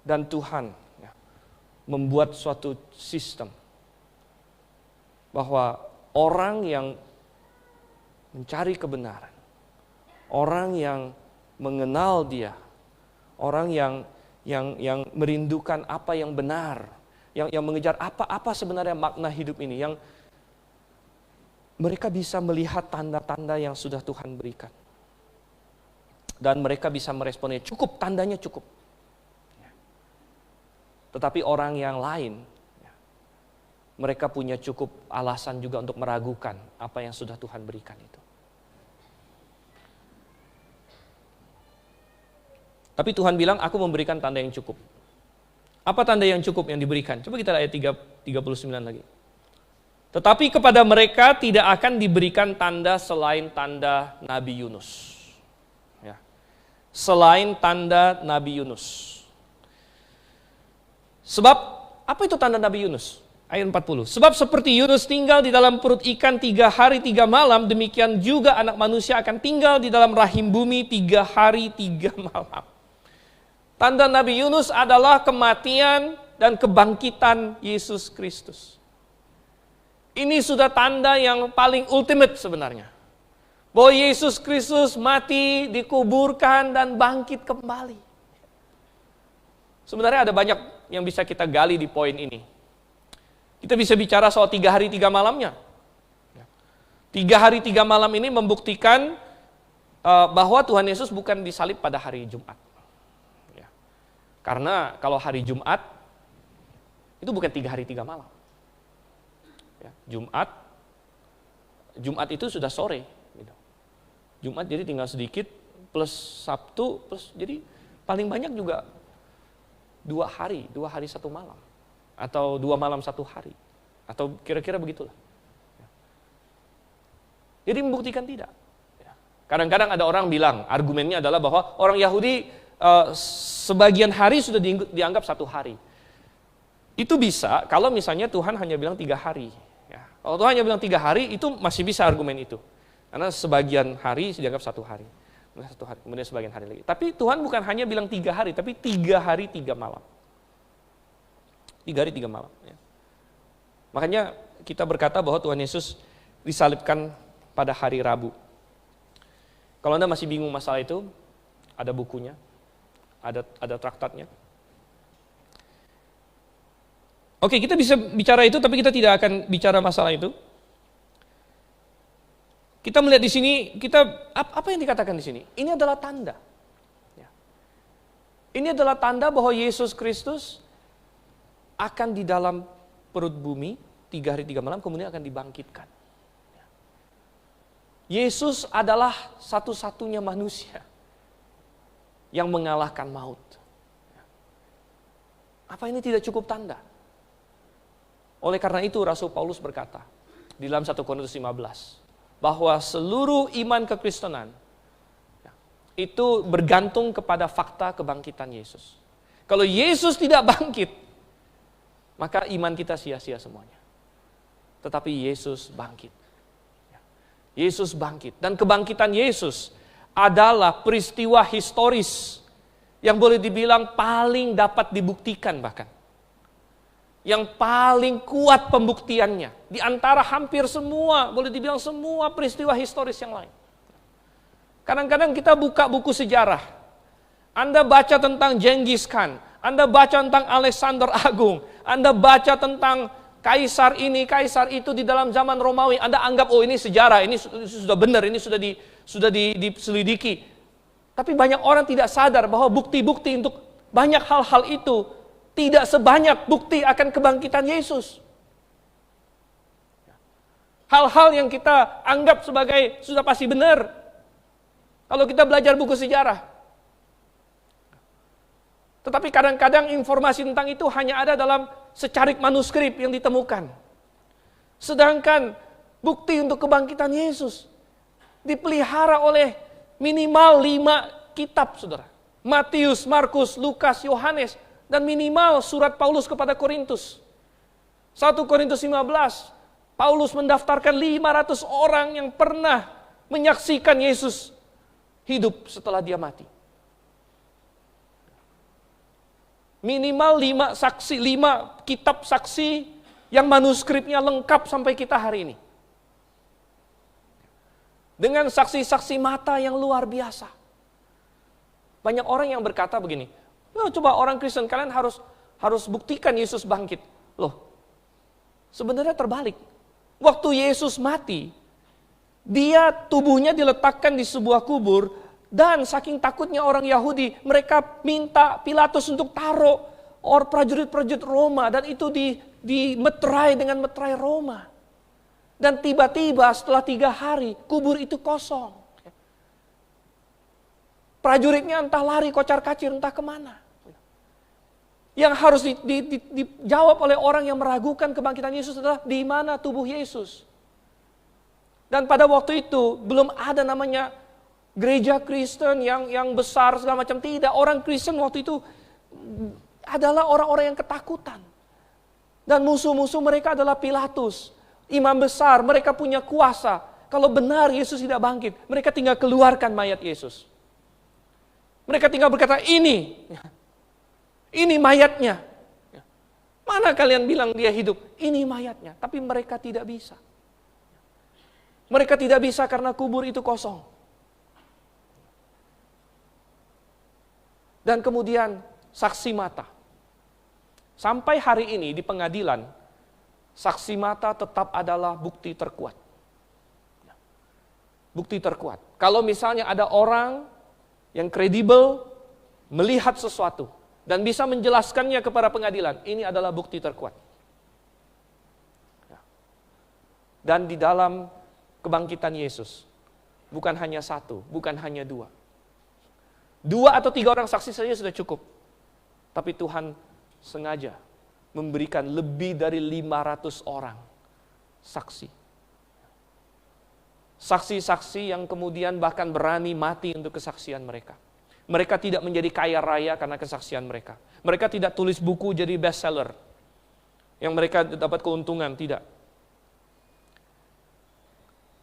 S1: Dan Tuhan membuat suatu sistem bahwa orang yang mencari kebenaran, orang yang mengenal Dia, orang yang merindukan apa yang benar, yang mengejar apa sebenarnya makna hidup ini, yang mereka bisa melihat tanda-tanda yang sudah Tuhan berikan. Dan mereka bisa meresponnya, cukup, tandanya cukup. Tetapi orang yang lain, mereka punya cukup alasan juga untuk meragukan apa yang sudah Tuhan berikan itu. Tapi Tuhan bilang, aku memberikan tanda yang cukup. Apa tanda yang cukup yang diberikan? Coba kita lihat ayat 39 lagi. Tetapi kepada mereka tidak akan diberikan tanda selain tanda Nabi Yunus. Ya. Selain tanda Nabi Yunus. Sebab, apa itu tanda Nabi Yunus? Ayat 40. Sebab seperti Yunus tinggal di dalam perut ikan 3 hari 3 malam, demikian juga anak manusia akan tinggal di dalam rahim bumi 3 hari 3 malam. Tanda Nabi Yunus adalah kematian dan kebangkitan Yesus Kristus. Ini sudah tanda yang paling ultimate sebenarnya. Bahwa Yesus Kristus mati, dikuburkan, dan bangkit kembali. Sebenarnya ada banyak yang bisa kita gali di poin ini. Kita bisa bicara soal 3 hari 3 malamnya. 3 hari 3 malam ini membuktikan bahwa Tuhan Yesus bukan disalib pada hari Jumat. Karena kalau hari Jumat, itu bukan 3 hari 3 malam. Jumat itu sudah sore. Jumat jadi tinggal sedikit, plus Sabtu, plus jadi paling banyak juga 2 hari 1 malam. Atau 2 malam 1 hari. Atau kira-kira begitulah. Jadi membuktikan tidak. Kadang-kadang ada orang bilang, argumennya adalah bahwa orang Yahudi sebagian hari sudah dianggap 1 hari. Itu bisa kalau misalnya Tuhan hanya bilang 3 hari. Ya. Kalau Tuhan hanya bilang 3 hari, itu masih bisa argumen itu. Karena sebagian hari dianggap 1 hari. 1 hari, kemudian sebagian hari lagi. Tapi Tuhan bukan hanya bilang 3 hari, tapi 3 hari 3 malam. 3 hari 3 malam. Ya. Makanya kita berkata bahwa Tuhan Yesus disalibkan pada hari Rabu. Kalau Anda masih bingung masalah itu, ada bukunya, ada traktatnya. Oke, kita bisa bicara itu, tapi kita tidak akan bicara masalah itu. Kita melihat di sini, apa yang dikatakan di sini? Ini adalah tanda. Ya. Ini adalah tanda bahwa Yesus Kristus akan di dalam perut bumi 3 hari 3 malam, kemudian akan dibangkitkan. Ya. Yesus adalah satu-satunya manusia yang mengalahkan maut. Ya. Apa ini tidak cukup tanda? Oleh karena itu Rasul Paulus berkata di dalam 1 Korintus 15 bahwa seluruh iman kekristenan itu bergantung kepada fakta kebangkitan Yesus. Kalau Yesus tidak bangkit, maka iman kita sia-sia semuanya. Tetapi Yesus bangkit. Yesus bangkit. Dan kebangkitan Yesus adalah peristiwa historis yang boleh dibilang paling dapat dibuktikan bahkan. Yang paling kuat pembuktiannya. Di antara hampir semua, boleh dibilang semua peristiwa historis yang lain. Kadang-kadang kita buka buku sejarah. Anda baca tentang Genghis Khan. Anda baca tentang Alexander Agung. Anda baca tentang kaisar ini, kaisar itu di dalam zaman Romawi. Anda anggap, oh ini sejarah, ini sudah benar, ini sudah diselidiki. Tapi banyak orang tidak sadar bahwa bukti-bukti untuk banyak hal-hal itu tidak sebanyak bukti akan kebangkitan Yesus. Hal-hal yang kita anggap sebagai sudah pasti benar. Kalau kita belajar buku sejarah. Tetapi kadang-kadang informasi tentang itu hanya ada dalam secarik manuskrip yang ditemukan. Sedangkan bukti untuk kebangkitan Yesus dipelihara oleh minimal 5 kitab, saudara. Matius, Markus, Lukas, Yohanes, dan minimal surat Paulus kepada Korintus. 1 Korintus 15, Paulus mendaftarkan 500 orang yang pernah menyaksikan Yesus hidup setelah dia mati. Minimal 5 kitab saksi yang manuskripnya lengkap sampai kita hari ini. Dengan saksi-saksi mata yang luar biasa. Banyak orang yang berkata begini, coba orang Kristen, kalian harus buktikan Yesus bangkit. Loh, sebenarnya terbalik. Waktu Yesus mati, dia tubuhnya diletakkan di sebuah kubur, dan saking takutnya orang Yahudi, mereka minta Pilatus untuk taruh prajurit-prajurit Roma, dan itu dimeterai dengan meterai Roma. Dan tiba-tiba setelah 3 hari, kubur itu kosong. Prajuritnya entah lari kocar-kacir, entah kemana. Yang harus dijawab oleh orang yang meragukan kebangkitan Yesus adalah di mana tubuh Yesus. Dan pada waktu itu belum ada namanya gereja Kristen yang besar segala macam. Tidak, orang Kristen waktu itu adalah orang-orang yang ketakutan. Dan musuh-musuh mereka adalah Pilatus, imam besar, mereka punya kuasa. Kalau benar Yesus tidak bangkit, mereka tinggal keluarkan mayat Yesus. Mereka tinggal berkata, ini mayatnya. Mana kalian bilang dia hidup? Ini mayatnya. Tapi mereka tidak bisa. Mereka tidak bisa karena kubur itu kosong. Dan kemudian saksi mata. Sampai hari ini di pengadilan, saksi mata tetap adalah bukti terkuat. Bukti terkuat. Kalau misalnya ada orang yang kredibel melihat sesuatu dan bisa menjelaskannya kepada pengadilan, ini adalah bukti terkuat. Dan di dalam kebangkitan Yesus, bukan hanya 1, bukan hanya 2. 2 atau 3 orang saksi saja sudah cukup. Tapi Tuhan sengaja memberikan lebih dari 500 orang saksi. Saksi-saksi yang kemudian bahkan berani mati untuk kesaksian mereka. Mereka tidak menjadi kaya raya karena kesaksian mereka. Mereka tidak tulis buku jadi bestseller yang mereka dapat keuntungan, tidak.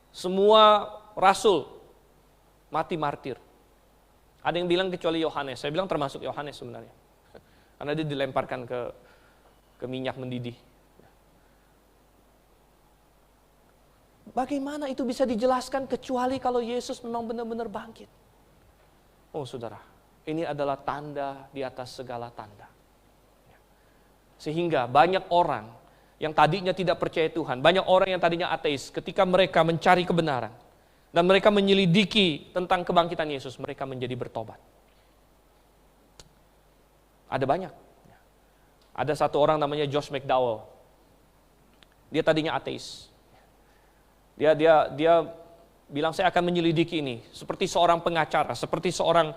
S1: Semua rasul mati martir. Ada yang bilang kecuali Yohanes. Saya bilang termasuk Yohanes sebenarnya. Karena dia dilemparkan ke minyak mendidih. Bagaimana itu bisa dijelaskan kecuali kalau Yesus memang benar-benar bangkit? Oh saudara, ini adalah tanda di atas segala tanda. Sehingga banyak orang yang tadinya tidak percaya Tuhan, banyak orang yang tadinya ateis, ketika mereka mencari kebenaran, dan mereka menyelidiki tentang kebangkitan Yesus, mereka menjadi bertobat. Ada banyak. Ada satu orang namanya Josh McDowell. Dia tadinya ateis. Dia bilang, saya akan menyelidiki ini. Seperti seorang pengacara, seperti seorang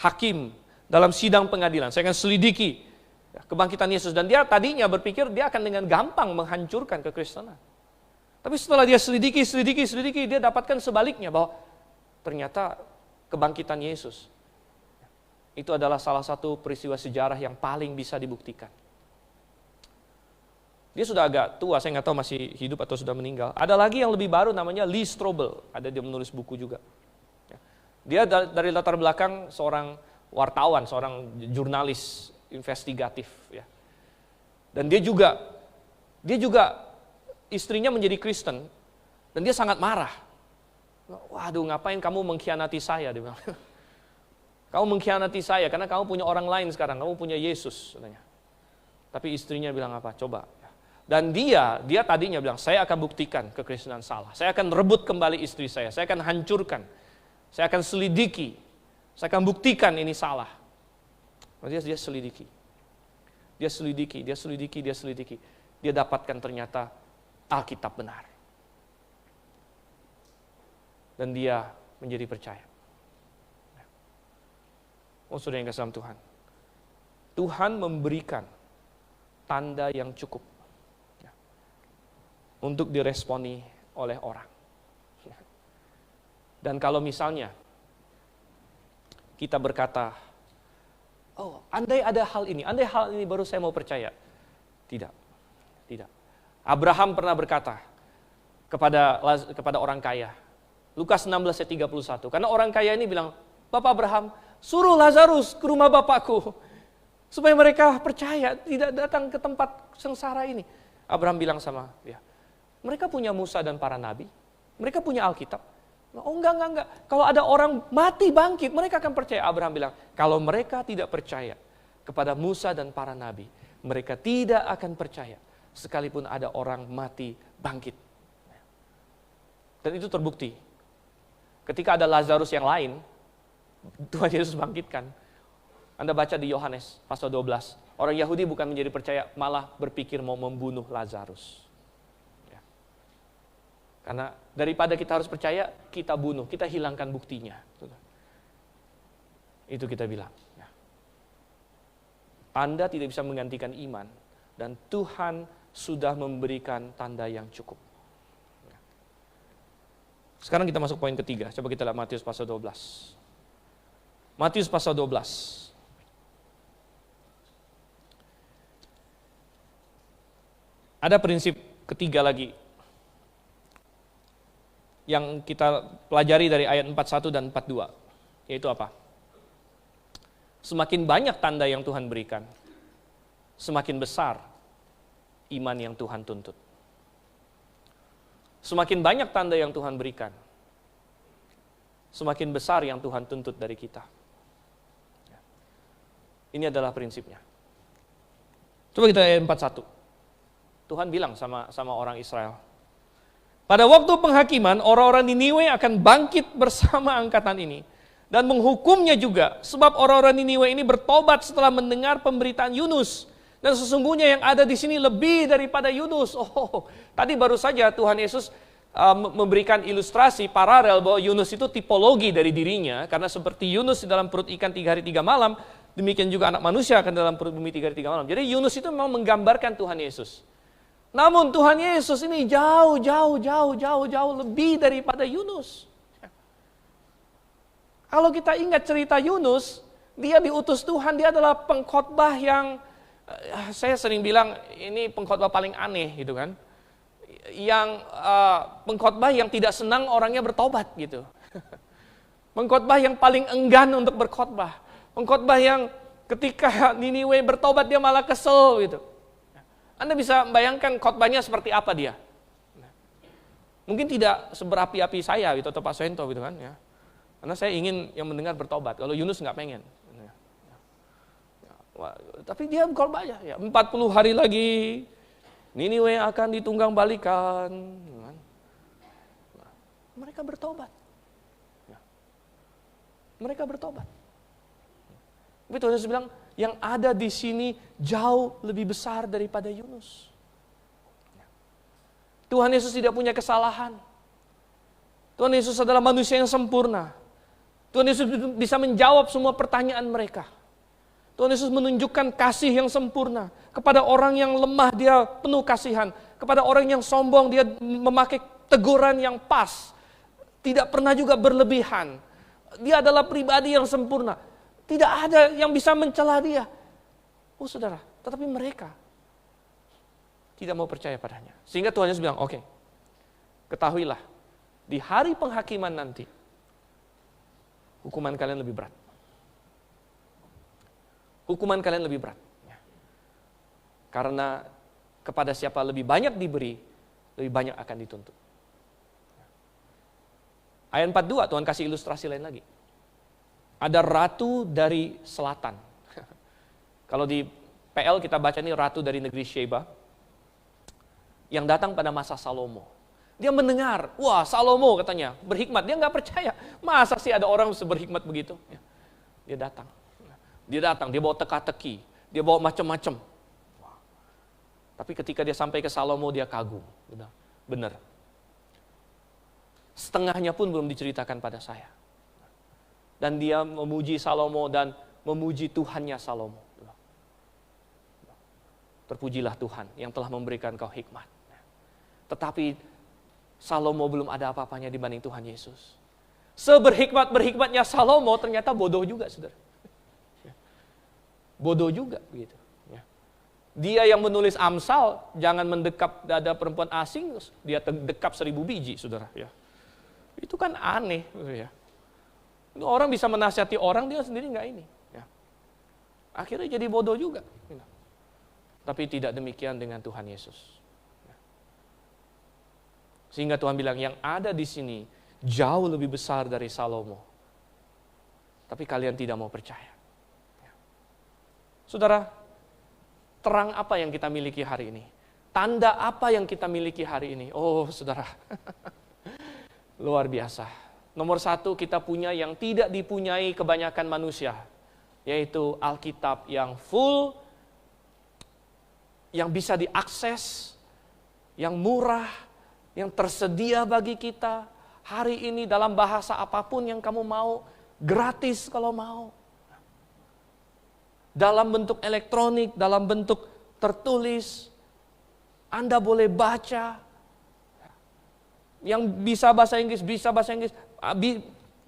S1: hakim dalam sidang pengadilan. Saya akan selidiki kebangkitan Yesus. Dan dia tadinya berpikir dia akan dengan gampang menghancurkan kekristenan. Tapi setelah dia selidiki, dia dapatkan sebaliknya, bahwa ternyata kebangkitan Yesus itu adalah salah satu peristiwa sejarah yang paling bisa dibuktikan. Dia sudah agak tua, saya nggak tahu masih hidup atau sudah meninggal. Ada lagi yang lebih baru namanya Lee Strobel, ada dia menulis buku juga. Dia dari latar belakang seorang wartawan, seorang jurnalis investigatif. Dan dia juga istrinya menjadi Kristen, dan dia sangat marah. Waduh, ngapain kamu mengkhianati saya? Dia bilang. Kamu mengkhianati saya karena kamu punya orang lain sekarang, kamu punya Yesus. Katanya. Tapi istrinya bilang apa? Coba. Dan dia tadinya bilang, saya akan buktikan kekristenan salah. Saya akan rebut kembali istri saya akan hancurkan. Saya akan selidiki. Saya akan buktikan ini salah. Dia selidiki. Dia selidiki. Dia dapatkan ternyata Alkitab benar. Dan dia menjadi percaya. Oh saudara yang kasih dalam Tuhan. Tuhan memberikan tanda yang cukup untuk diresponi oleh orang. Dan kalau misalnya kita berkata, oh andai ada hal ini baru saya mau percaya. Tidak. Abraham pernah berkata kepada orang kaya, Lukas 16 ayat 31, karena orang kaya ini bilang, Bapak Abraham, suruh Lazarus ke rumah bapakku, supaya mereka percaya, tidak datang ke tempat sengsara ini. Abraham bilang sama dia, mereka punya Musa dan para nabi, mereka punya Alkitab. Oh enggak. Kalau ada orang mati bangkit, mereka akan percaya. Abraham bilang, kalau mereka tidak percaya kepada Musa dan para nabi, mereka tidak akan percaya sekalipun ada orang mati bangkit. Dan itu terbukti. Ketika ada Lazarus yang lain, Tuhan Yesus bangkitkan. Anda baca di Yohanes pasal 12, orang Yahudi bukan menjadi percaya, malah berpikir mau membunuh Lazarus. Karena daripada kita harus percaya, kita bunuh, kita hilangkan buktinya. Itu kita bilang. Tanda tidak bisa menggantikan iman, dan Tuhan sudah memberikan tanda yang cukup. Sekarang kita masuk poin ketiga. Coba kita lihat Matius pasal 12. Matius pasal 12. Ada prinsip ketiga lagi yang kita pelajari dari ayat 41 dan 42, yaitu apa? Semakin banyak tanda yang Tuhan berikan, semakin besar iman yang Tuhan tuntut. Semakin banyak tanda yang Tuhan berikan, semakin besar yang Tuhan tuntut dari kita. Ini adalah prinsipnya. Coba kita ayat 41. Tuhan bilang sama orang Israel, pada waktu penghakiman, orang-orang Niniwe akan bangkit bersama angkatan ini dan menghukumnya juga, sebab orang-orang Niniwe ini bertobat setelah mendengar pemberitaan Yunus. Dan sesungguhnya yang ada di sini lebih daripada Yunus. Oh, tadi baru saja Tuhan Yesus memberikan ilustrasi paralel bahwa Yunus itu tipologi dari dirinya, karena seperti Yunus di dalam perut ikan 3 hari 3 malam, Demikian juga anak manusia akan dalam perut bumi 3 hari 3 malam. Jadi Yunus itu memang menggambarkan Tuhan Yesus. Namun Tuhan Yesus ini jauh lebih daripada Yunus. Kalau kita ingat cerita Yunus, dia diutus Tuhan, dia adalah pengkhotbah yang, saya sering bilang ini pengkhotbah paling aneh gitu kan. Yang pengkhotbah yang tidak senang orangnya bertobat gitu. Pengkhotbah yang paling enggan untuk berkhotbah. Pengkhotbah yang ketika Niniwe bertobat dia malah kesel gitu. Anda bisa bayangkan khotbahnya seperti apa dia. Mungkin tidak seberapi-api saya gitu, atau Pak Sento gitu kan ya. Karena saya ingin yang mendengar bertobat. Kalau Yunus nggak pengen. Tapi dia khotbahnya ya 40 hari lagi Niniwe akan ditunggang balikan. Mereka bertobat. Mereka bertobat. Tapi Tuhan Yesus bilang, yang ada di sini jauh lebih besar daripada Yunus. Tuhan Yesus tidak punya kesalahan. Tuhan Yesus adalah manusia yang sempurna. Tuhan Yesus bisa menjawab semua pertanyaan mereka. Tuhan Yesus menunjukkan kasih yang sempurna. Kepada orang yang lemah dia penuh kasihan. Kepada orang yang sombong dia memakai teguran yang pas. Tidak pernah juga berlebihan. Dia adalah pribadi yang sempurna. Tidak ada yang bisa mencela dia. Oh saudara, tetapi mereka tidak mau percaya padanya. Sehingga Tuhan Yesus bilang, oke, ketahuilah, di hari penghakiman nanti, hukuman kalian lebih berat. Hukuman kalian lebih berat. Karena kepada siapa lebih banyak diberi, lebih banyak akan dituntut. Ayat 42, Tuhan kasih ilustrasi lain lagi. Ada ratu dari selatan. Kalau di PL kita baca ini ratu dari negeri Sheba. Yang datang pada masa Salomo. Dia mendengar, wah Salomo katanya berhikmat. Dia nggak percaya, masa sih ada orang berhikmat begitu. Dia datang, dia bawa teka-teki, dia bawa macam-macam. Tapi ketika dia sampai ke Salomo dia kagum. Benar. Setengahnya pun belum diceritakan pada saya. Dan dia memuji Salomo dan memuji Tuhannya Salomo. Terpujilah Tuhan yang telah memberikan kau hikmat. Tetapi Salomo belum ada apa-apanya dibanding Tuhan Yesus. Seberhikmat-berhikmatnya Salomo ternyata bodoh juga, saudara. Bodoh juga begitu. Dia yang menulis Amsal, jangan mendekap dada perempuan asing, dia dekap 1000 biji, saudara. Itu kan aneh, ya. Orang bisa menasihati orang, dia sendiri nggak ini. Ya. Akhirnya jadi bodoh juga. Tapi tidak demikian dengan Tuhan Yesus. Ya. Sehingga Tuhan bilang, yang ada di sini jauh lebih besar dari Salomo. Tapi kalian tidak mau percaya. Ya. Saudara, terang apa yang kita miliki hari ini? Tanda apa yang kita miliki hari ini? Oh, saudara. Luar biasa. Nomor 1, kita punya yang tidak dipunyai kebanyakan manusia, yaitu Alkitab yang full, yang bisa diakses, yang murah, yang tersedia bagi kita hari ini dalam bahasa apapun yang kamu mau, gratis kalau mau. Dalam bentuk elektronik, dalam bentuk tertulis, Anda boleh baca. Yang bisa bahasa Inggris,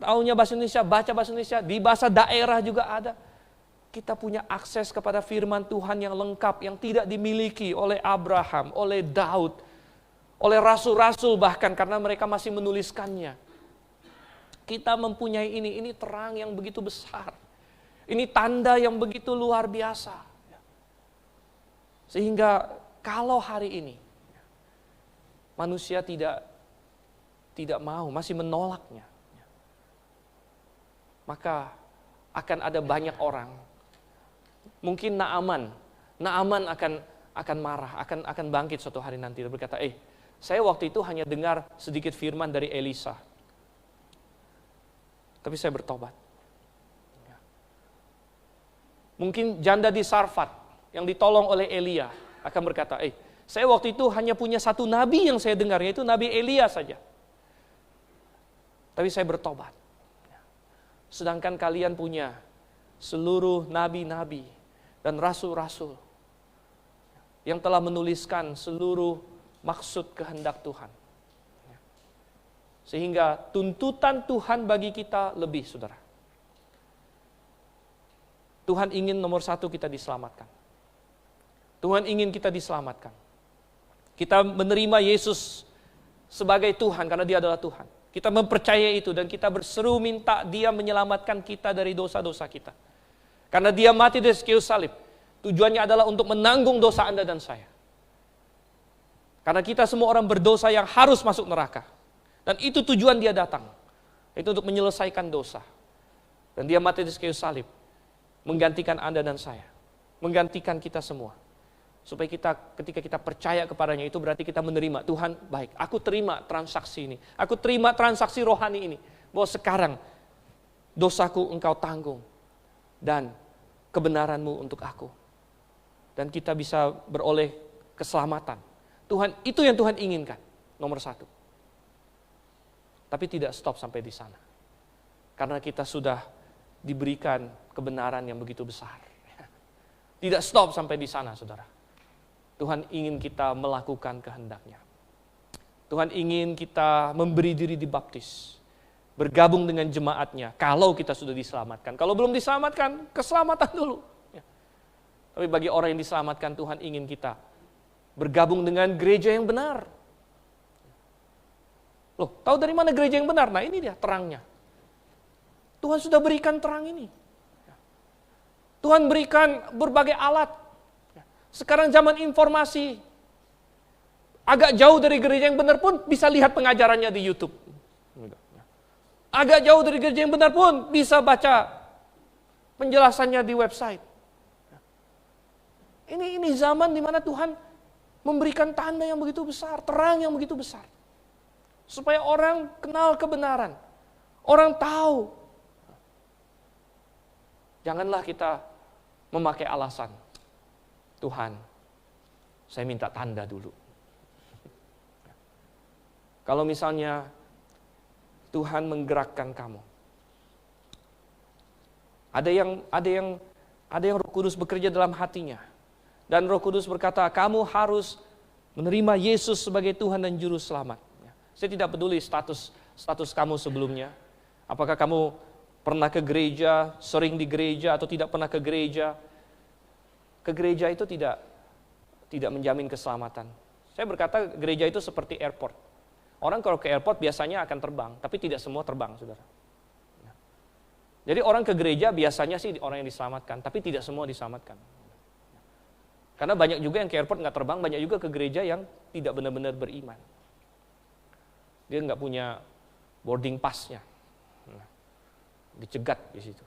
S1: taunya bahasa Indonesia, baca bahasa Indonesia, di bahasa daerah juga ada. Kita punya akses kepada firman Tuhan yang lengkap, yang tidak dimiliki oleh Abraham, oleh Daud, oleh rasul-rasul bahkan, karena mereka masih menuliskannya. Kita mempunyai ini terang yang begitu besar. Ini tanda yang begitu luar biasa. Sehingga kalau hari ini, manusia tidak mau, masih menolaknya, maka akan ada banyak orang. Mungkin Naaman akan marah, akan bangkit suatu hari nanti dan berkata, saya waktu itu hanya dengar sedikit firman dari Elisa, tapi saya bertobat. Mungkin janda di Sarfat yang ditolong oleh Elia akan berkata, saya waktu itu hanya punya satu nabi yang saya dengar, yaitu Nabi Elia saja. Tapi saya bertobat. Sedangkan kalian punya seluruh nabi-nabi dan rasul-rasul yang telah menuliskan seluruh maksud kehendak Tuhan. Sehingga tuntutan Tuhan bagi kita lebih, saudara. Tuhan ingin nomor satu kita diselamatkan. Tuhan ingin kita diselamatkan. Kita menerima Yesus sebagai Tuhan karena Dia adalah Tuhan. Kita mempercayai itu dan kita berseru minta Dia menyelamatkan kita dari dosa-dosa kita. Karena Dia mati di kayu salib. Tujuannya adalah untuk menanggung dosa Anda dan saya. Karena kita semua orang berdosa yang harus masuk neraka. Dan itu tujuan Dia datang. Itu untuk menyelesaikan dosa. Dan Dia mati di kayu salib. Menggantikan Anda dan saya. Menggantikan kita semua. Supaya kita ketika kita percaya kepadanya itu berarti kita menerima. Tuhan baik, aku terima transaksi ini. Aku terima transaksi rohani ini. Bahwa sekarang dosaku Engkau tanggung. Dan kebenaran-Mu untuk aku. Dan kita bisa beroleh keselamatan. Tuhan, itu yang Tuhan inginkan. Nomor satu. Tapi tidak stop sampai di sana. Karena kita sudah diberikan kebenaran yang begitu besar. Tidak stop sampai di sana, saudara. Tuhan ingin kita melakukan kehendak-Nya. Tuhan ingin kita memberi diri dibaptis. Bergabung dengan jemaat-Nya. Kalau kita sudah diselamatkan. Kalau belum diselamatkan, keselamatan dulu. Tapi bagi orang yang diselamatkan, Tuhan ingin kita bergabung dengan gereja yang benar. Loh, tahu dari mana gereja yang benar? Nah ini dia terangnya. Tuhan sudah berikan terang ini. Tuhan berikan berbagai alat. Sekarang zaman informasi. Agak jauh dari gereja yang benar pun bisa lihat pengajarannya di YouTube. Agak jauh dari gereja yang benar pun bisa baca penjelasannya di website. Ini zaman di mana Tuhan memberikan tanda yang begitu besar, terang yang begitu besar. Supaya orang kenal kebenaran. Orang tahu. Janganlah kita memakai alasan. Tuhan, saya minta tanda dulu. Kalau misalnya Tuhan menggerakkan kamu. Ada yang Roh Kudus bekerja dalam hatinya. Dan Roh Kudus berkata, kamu harus menerima Yesus sebagai Tuhan dan Juru Selamat. Saya tidak peduli status kamu sebelumnya. Apakah kamu pernah ke gereja, sering di gereja atau tidak pernah ke gereja. Ke gereja itu tidak menjamin keselamatan. Saya berkata gereja itu seperti airport. Orang kalau ke airport biasanya akan terbang, tapi tidak semua terbang, saudara. Jadi orang ke gereja biasanya sih orang yang diselamatkan, tapi tidak semua diselamatkan. Karena banyak juga yang ke airport nggak terbang, banyak juga ke gereja yang tidak benar-benar beriman. Dia nggak punya boarding pass-nya. Dicegat di situ.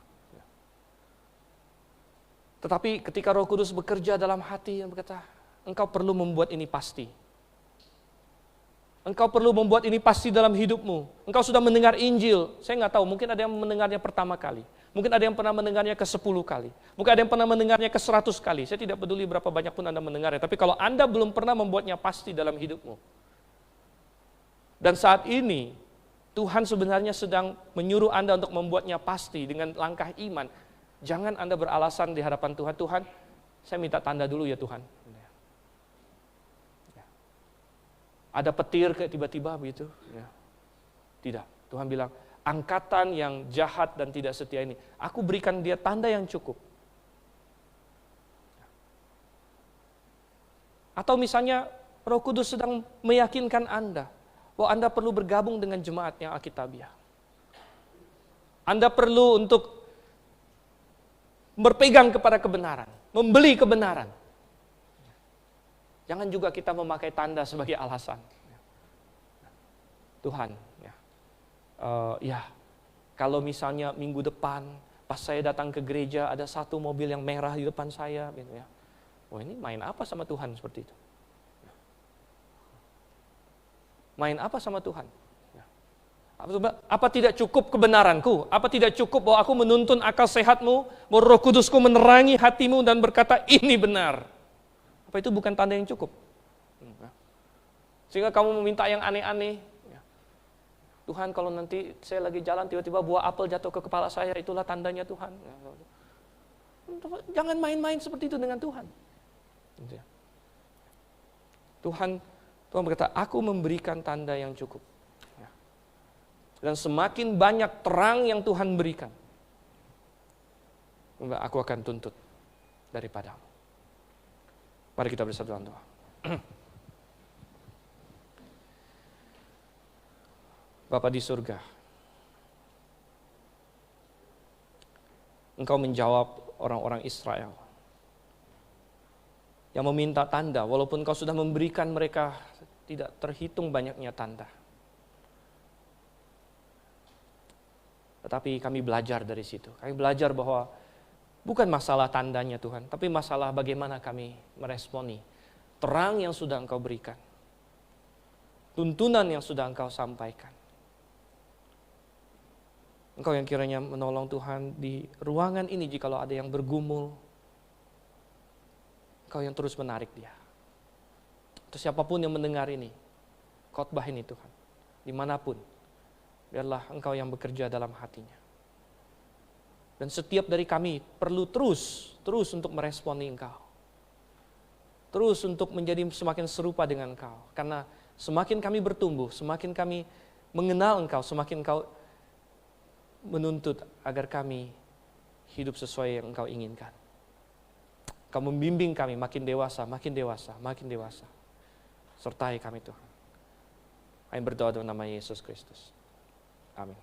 S1: Tetapi ketika Roh Kudus bekerja dalam hati yang berkata, engkau perlu membuat ini pasti. Engkau perlu membuat ini pasti dalam hidupmu. Engkau sudah mendengar Injil. Saya nggak tahu, mungkin ada yang mendengarnya pertama kali. Mungkin ada yang pernah mendengarnya ke 10 kali. Mungkin ada yang pernah mendengarnya ke 100 kali. Saya tidak peduli berapa banyak pun Anda mendengarnya. Tapi kalau Anda belum pernah membuatnya pasti dalam hidupmu. Dan saat ini, Tuhan sebenarnya sedang menyuruh Anda untuk membuatnya pasti dengan langkah iman. Jangan Anda beralasan di hadapan Tuhan, Tuhan, saya minta tanda dulu ya Tuhan. Ada petir kayak tiba-tiba begitu. Tidak, Tuhan bilang, angkatan yang jahat dan tidak setia ini, aku berikan dia tanda yang cukup. Atau misalnya Roh Kudus sedang meyakinkan Anda, bahwa Anda perlu bergabung dengan jemaat yang Alkitabiah. Anda perlu untuk berpegang kepada kebenaran, membeli kebenaran. Jangan juga kita memakai tanda sebagai alasan. Tuhan, kalau misalnya minggu depan pas saya datang ke gereja ada satu mobil yang merah di depan saya, gitu ya. Wah ini main apa sama Tuhan seperti itu? Main apa sama Tuhan? Apa tidak cukup kebenaranku? Apa tidak cukup bahwa aku menuntun akal sehatmu, bahwa Roh Kudusku menerangi hatimu dan berkata ini benar? Apa itu bukan tanda yang cukup? Sehingga kamu meminta yang aneh-aneh. Tuhan kalau nanti saya lagi jalan tiba-tiba buah apel jatuh ke kepala saya, itulah tandanya Tuhan. Jangan main-main seperti itu dengan Tuhan. Gitu ya. Tuhan berkata, aku memberikan tanda yang cukup. Ya. Dan semakin banyak terang yang Tuhan berikan, aku akan tuntut daripadamu. Mari kita bersatu dalam doa. Bapa di surga, Engkau menjawab orang-orang Israel yang meminta tanda, walaupun Engkau sudah memberikan mereka tidak terhitung banyaknya tanda. Tetapi kami belajar dari situ. Kami belajar bahwa bukan masalah tandanya Tuhan, tapi masalah bagaimana kami meresponi terang yang sudah Engkau berikan, tuntunan yang sudah Engkau sampaikan. Engkau yang kiranya menolong Tuhan di ruangan ini jikalau ada yang bergumul, Engkau yang terus menarik dia. Atau siapapun yang mendengar ini, khotbah ini Tuhan, dimanapun, biarlah Engkau yang bekerja dalam hatinya. Dan setiap dari kami perlu terus untuk meresponi Engkau. Terus untuk menjadi semakin serupa dengan Engkau. Karena semakin kami bertumbuh, semakin kami mengenal Engkau, semakin Engkau menuntut agar kami hidup sesuai yang Engkau inginkan. Engkau membimbing kami makin dewasa, makin dewasa, makin dewasa. Sertai kami Tuhan. Kami berdoa dalam nama Yesus Kristus. Amin.